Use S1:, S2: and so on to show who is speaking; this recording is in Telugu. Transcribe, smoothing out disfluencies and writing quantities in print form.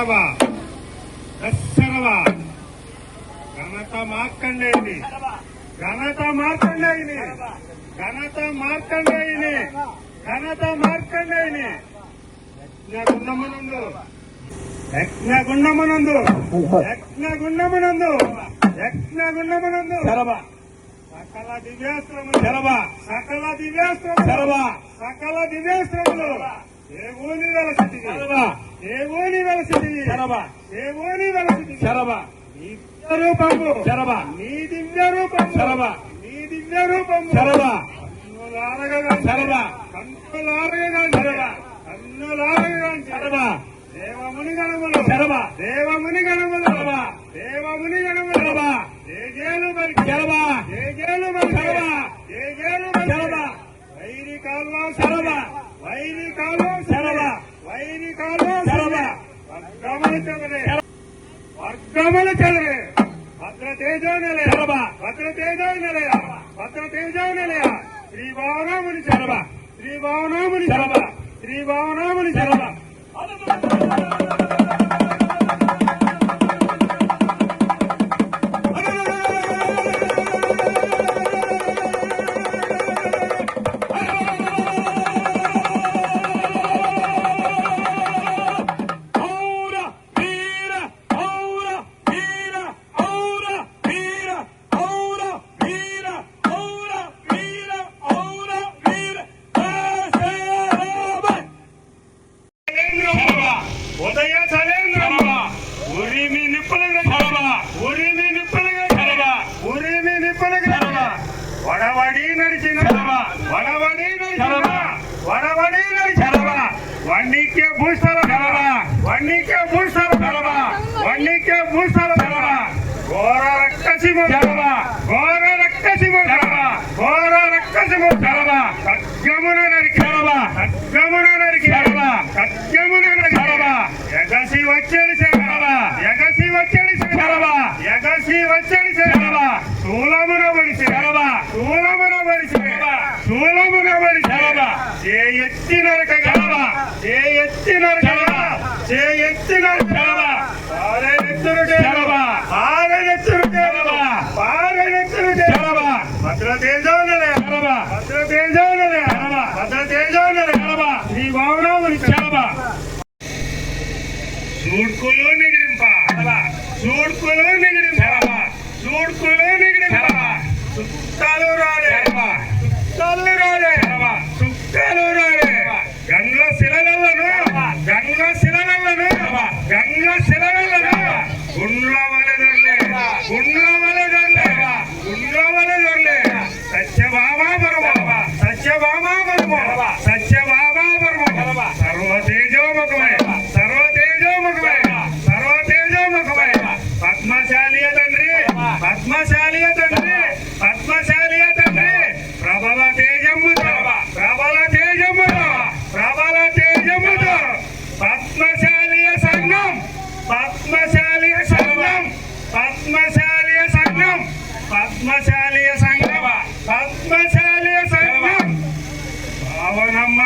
S1: శరవ శరవ ఘనత మార్కండేయుని ఘనత మార్కండేయుని ఘనత మార్కండేయుని ఘనత మార్కండేయుని యజ్ఞగుండమునందు యజ్ఞగుండమునందు యజ్ఞగుండమునందు యజ్ఞగుండమునందు శరవ సకల దివ్యాస్త్రములు శరవ సకల దివ్యాస్త్రములు శరవ సకల దివ్యాస్త్రములు దేవుని వెలసిటివి శరవ దేవుని వెలసిటివి శరవ దేవుని వెలసిటివి శరవ నీ దివ్య రూపము శరవ నీ దివ్య రూపము శరవ నీ దివ్య రూపము శరవ కన్నులారగా శరవ కన్నులారగా శరవ కన్నులారగా శరవ దేవముని గణములు శరవ దేవముని గణములు శరవ దేవముని గణములు శరవ జేజేలు మరి శరవ జేజేలు మరి శరవ జేజేలు మరి శరవ వైరి కాల్వ శరవ వైరి కాల్వ శరవ వైరి కాల్వ శరవ వర్గములు చెదరే వర్గములు చెదరే భద్ర తేజో నిలయ శరవ భద్ర తేజో నిలయ భద్ర తేజో నిలయ శ్రీ భావనాముని శరవ శ్రీ భావనాముని శరవ శ్రీ భావనాముని శరవ ఉదయ సరేంద్ర ఉరిమి నిప్పులుగా ఉరిమి నిప్పులుగా ఉరిమి నిప్పులుగా వడవడి నడిచిన వడవడి నడిచిన వడవడి నడిచిన వన్నికే భూస్థల వన్నికే భూస్థల వన్నికే భూస్థల ఘోర రక్కసిమ ఘోర రక్కసిమ ఘోర రక్కసిమ ఖడ్గమున నరికి ఖడ్గమున నరికి ఖడ్గమున నరికి ఎగసి వచ్చేది శరవ ఎగసి వచ్చేది శరవ ఎగసి వచ్చేది శరవ శూలమున పడి శరవ శూలమున పడి శరవ శూలమున పడి శరవ ఎత్తి నరక గలవ ఎత్తి నరక ఎత్తి నరక పారెత్తురు శరవ పారెత్తురు శరవ పారెత్తురు శరవ భద్ర తేజోనలే శరవ భద్ర తేజోనలే శరవ భద్ర తేజోనలే శరవ శ్రీ భావనాముని శరవ చూడ్కులు నిగిరింప చూడ్కులు నిగిరింప చూడ్కులు నిగిరింప చుట్టాలు రాలే చుట్టాలు రాలే చుట్టాలు రాలే గంగ శిలలను గంగ శిలలను గంగ శిలలను గుండ్ల వలె దొర్లే గుండ్ల వలె దొర్లే గుండ్ల వలె దొర్లే సత్యభామా పరమ సత్యభామా పరమ సత్యభామా పరమ సర్వతేజోముఖమై పద్మశాలియ తండ్రి పద్మశాలియ తండ్రి పద్మశాలియ తండ్రి ప్రబల తేజమ్ముతో ప్రబల తేజమ్ముతో ప్రబల తేజమ్ముతో పద్మశాలియ సంఘం పద్మశాలియ సంఘం పద్మశాలియ సంఘం పద్మశాలియ సంఘం పద్మశాలియ సంఘం భావనమ్మ